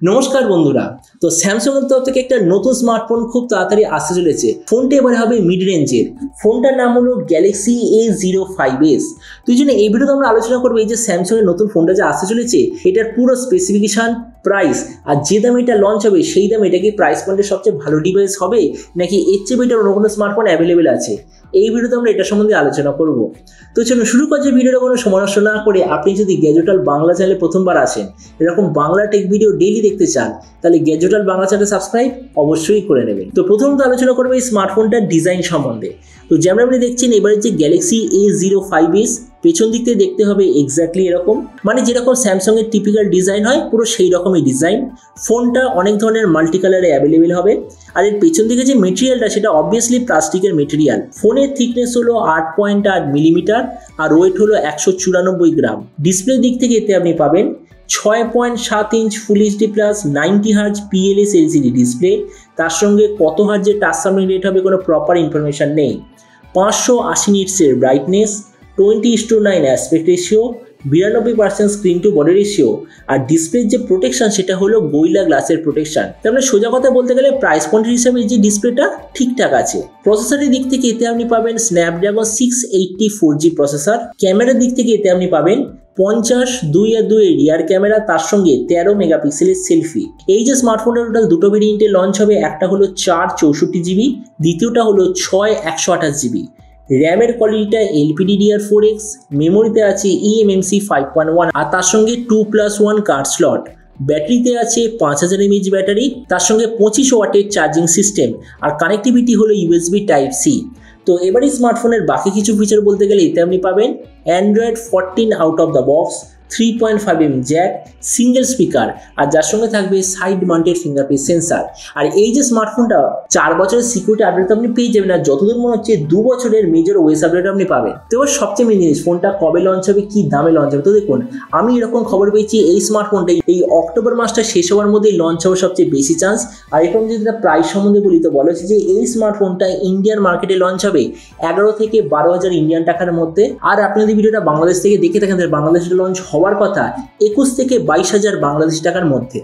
নমস্কার বন্ধুরা। তো স্যামসাং এর তরফ থেকে একটা নতুন স্মার্টফোন খুব তাড়াতাড়ি আসতে চলেছে। ফোনটা এবারে হবে মিড রেঞ্জের। ফোনটার নাম হলো গ্যালাক্সি A05S। তো এই জন্য এই ভিডিওতে আমরা আলোচনা করবো এই যে স্যামসাং এর নতুন ফোনটা যে আসতে চলেছে এটার পুরো স্পেসিফিকেশন, প্রাইস আর যে দামে এটা লঞ্চ হবে সেই দামে এটা কি প্রাইস পয়েন্টের সবচেয়ে ভালো ডিভাইস হবে নাকি এর চেয়ে বেটার অন্য কোনো স্মার্টফোন অ্যাভেলেবেল আছে, এই ভিডিওতে আমরা এটা সম্বন্ধে আলোচনা করব। তো চলুন শুরু করছি ভিডিওটা কোনো সময় নষ্ট না করে। আপনি যদি গ্যাজেটাল বাংলা চ্যানেলে প্রথমবার আসেন, এরকম বাংলা টেক ভিডিও ডেইলি দেখতে চান, তাহলে গ্যাজেটাল বাংলা চ্যানেল সাবস্ক্রাইব অবশ্যই করে নেবেন। তো প্রথমত আলোচনা করবো এই স্মার্টফোনটার ডিজাইন সম্বন্ধে। তো যেমন আপনি দেখছেন এবারে যে গ্যালাক্সি A05S, পেছন দিক থেকে দেখতে হবে এক্স্যাক্টলি এরকম, মানে যেরকম স্যামসাং এর টিপিক্যাল ডিজাইন হয় পুরো সেই রকমই ডিজাইন। ফোনটা অনেক ধরনের মাল্টি কালারে অ্যাভেলেবেল হবে। আর এর পেছন দিকে যে মেটেরিয়ালটা সেটা অবভিয়াসলি প্লাস্টিকের মেটেরিয়াল। ফোনের থিকনেস হলো 8.8 মিলিমিটার আর ওয়েট হলো 194 গ্রাম। ডিসপ্লে দিক থেকে এতে আপনি পাবেন 6.7 inch full HD plus 90 hertz PLS LCD display. তার সঙ্গে কত হার্জের টাচ সামনে রেট হবে কোনো প্রপার ইনফরমেশন নেই। 580 নিটসের brightness, 20:9 aspect ratio, 92% screen to body ratio. আর ডিসপ্লের যে প্রোটেকশন সেটা হলো গোরিলা গ্লাসের প্রোটেকশন। তার মানে সোজা কথা বলতে গেলে প্রাইস পয়েন্টের হিসাবে যে ডিসপ্লেটা ঠিকঠাক আছে। প্রসেসরের দিক থেকে এতে আপনি পাবেন স্ন্যাপড্রাগন 680 4G প্রসেসর। ক্যামেরার দিক থেকে এতে আপনি পাবেন 50 2:2 রিয়ার ক্যামেরা, তার সঙ্গে 13 মেগাপিক্সেলের সেলফি। এই যে স্মার্টফোনটা টোটাল দুটো ভেরিয়েন্টে লঞ্চ হবে, একটা হলো 4/64 GB, দ্বিতীয়টা হলো 6/128 GB। র্যামের কোয়ালিটিটা LPDDR4X, মেমোরিতে আছে eMMC 5.1 আর তার সঙ্গে 2+1 কার্ড স্লট। ব্যাটারিতে আছে 5000 mAh ব্যাটারি, তার সঙ্গে 25 ওয়াটের চার্জিং সিস্টেম আর কানেক্টিভিটি হলো USB Type-C। তো এবার এই স্মার্টফোনের বাকি কিছু ফিচার বলতে গেলে এতে আপনি পাবেন Android 14 out of the box, 3.5mm jack, single speaker আর যার সঙ্গে থাকবে সাইড মাউন্টেড ফিঙ্গারপ্রিন্ট সেন্সার। আর এই যে স্মার্টফোনটা 4 বছরের সিকিউরিটি আপডেট আপনি পেয়ে যাবেন, আর যতদূর মনে হচ্ছে 2 বছরের মেজর ওএস আপডেট আপনি পাবেন। তো এবার সবচেয়ে মেন জিনিস, ফোনটা কবে লঞ্চ হবে, কি দামে লঞ্চ হবে। তো দেখুন, আমি এরকম খবর পেয়েছি এই স্মার্টফোনটা এই অক্টোবর মাসটা শেষ হওয়ার মধ্যেই লঞ্চ হওয়ার সবচেয়ে বেশি চান্স। আর এরকম যদি প্রাইস সম্বন্ধে বলি তো বলা হচ্ছে যে এই স্মার্টফোনটা ইন্ডিয়ান মার্কেটে লঞ্চ হবে 11 থেকে 12,000 ইন্ডিয়ান টাকার মধ্যে। আর আপনি যদি ভিডিওটা বাংলাদেশ থেকে দেখে থাকেন তাহলে বাংলাদেশে লঞ্চ হওয়ার কথা 21 থেকে 22,000 বাংলাদেশি টাকার মধ্যে।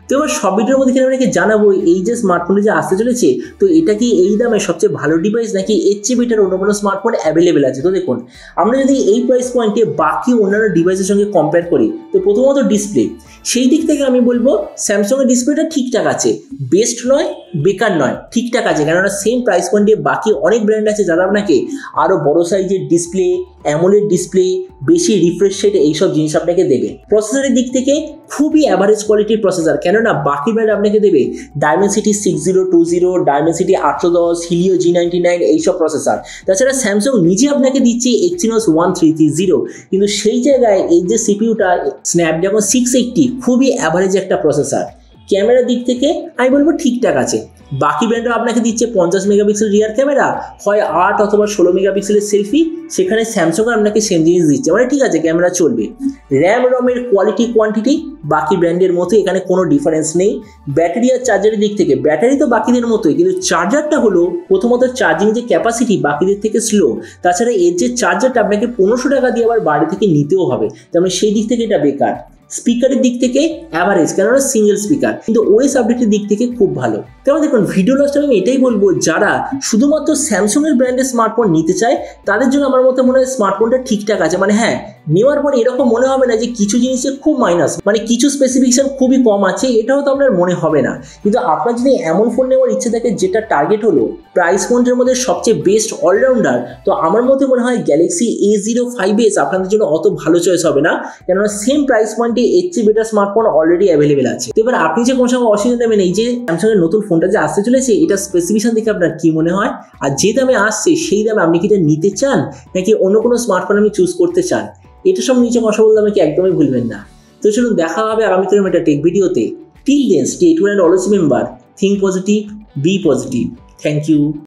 তো এবার সব ভিডিওর মধ্যে আপনাকে জানাবো এই যে স্মার্টফোনটা যে আসতে চলেছে, তো এটা কি এই দামে সবচেয়ে ভালো ডিভাইস নাকি এর চেয়ে বেটার অন্য কোনো স্মার্টফোন অ্যাভেলেবেল আছে। তো দেখুন, আমরা যদি এই প্রাইস পয়েন্টে বাকি অন্যান্য ডিভাইসের সঙ্গে কম্পেয়ার করি, তো প্রথমত ডিসপ্লে, সেই দিক থেকে আমি বলবো স্যামসাংয়ের ডিসপ্লেটা ঠিকঠাক আছে, বেস্ট নয় বেকার নয়, ঠিকঠাক আছে। কেননা সেম প্রাইস পয়েন্টে বাকি অনেক ব্র্যান্ড আছে যারা আপনাকে আরও বড় সাইজের ডিসপ্লে, অ্যামোলেড ডিসপ্লে, বেশি রিফ্রেশ রেট এইসব জিনিস আপনাকে দেবে। প্রসেসরের দিক থেকে খুবই অ্যাভারেজ কোয়ালিটির প্রসেসর, কেননা বাকি ব্র্যান্ড আপনাকে দেবে ডায়মেনসিটি 6020, ডায়মেনসিটি 810, হিলিও G99 এইসব প্রসেসর। তাছাড়া স্যামসাং নিজে আপনাকে দিচ্ছে Exynos 1330, কিন্তু সেই জায়গায় এই যে সিপিইউটা স্ন্যাপড্রাগন 680 খুবই অ্যাভারেজ একটা প্রসেসর। ক্যামেরার দিক থেকে আমি বলবো ঠিকঠাক আছে। বাকি ব্র্যান্ডও আপনাকে দিচ্ছে 50 মেগাপিক্সেল রিয়ার ক্যামেরা, হয় 8 অথবা 16 মেগাপিক্সেলের সেলফি, সেখানে স্যামসাং আপনাকে সেম জিনিস দিচ্ছে, মানে ঠিক আছে ক্যামেরা চলবে। র্যাম রমের কোয়ালিটি কোয়ান্টিটি বাকি ব্র্যান্ডের মতো, এখানে কোনো ডিফারেন্স নেই। ব্যাটারি আর চার্জারের দিক থেকে ব্যাটারি তো বাকিদের মতোই, কিন্তু চার্জারটা হলো প্রথমত চার্জিং যে ক্যাপাসিটি বাকিদের থেকে স্লো। তাছাড়া এর যে চার্জারটা আপনাকে 1500 টাকা দিয়ে আবার বাড়ি থেকে নিতেও হবে, তার মানে সেই দিক থেকে এটা বেকার। স্পিকারের দিক থেকে অ্যাভারেজ, কেননা সিঙ্গেল স্পিকার, কিন্তু ওএস আপডেটের দিক থেকে খুব ভালো। তেমন দেখুন, ভিডিও লাস্টে আমি এটাই বলবো, যারা শুধুমাত্র স্যামসাং এর ব্র্যান্ডের স্মার্টফোন নিতে চায় তাদের জন্য আমার মতে মনে হয় স্মার্টফোনটা ঠিকঠাক আছে। মানে হ্যাঁ, নেওয়ার পরে এরকম মনে হবে না যে কিছু জিনিসে খুব মাইনাস, মানে কিছু স্পেসিফিকেশন খুবই কম আছে, এটাও তো আপনার মনে হবে না। কিন্তু আপনার যদি এমন ফোন নেওয়ার ইচ্ছে থাকে যেটা টার্গেট হলো প্রাইস পয়েন্টের মধ্যে সবচেয়ে বেস্ট অলরাউন্ডার, তো আমার মতে মনে হয় গ্যালাক্সি A05S আপনাদের জন্য অত ভালো চয়েস হবে না, কেননা সেম প্রাইস পয়েন্টে এর চেয়ে বেটার স্মার্টফোন অলরেডি অ্যাভেলেবেল আছে। তো এবার আপনি যে কোনো সময় অসুবিধা দেবেন, এই যে স্যামসাং এর নতুন ফোনটা যে আসতে চলেছে এটা স্পেসিফিকেশন দেখে আপনার কি মনে হয়, আর যে দামে আসছে সেই দামে আপনি কি এটা নিতে চান নাকি অন্য কোনো স্মার্টফোন আপনি চুজ করতে চান, এটা সব নিচে কথা বলতে আমাকে একদমই ভুলবেন না। তো চলুন দেখা হবে আগামীকালের একটা টেক ভিডিওতে। Till then stay tuned and always remember, think positive, be positive. Thank you.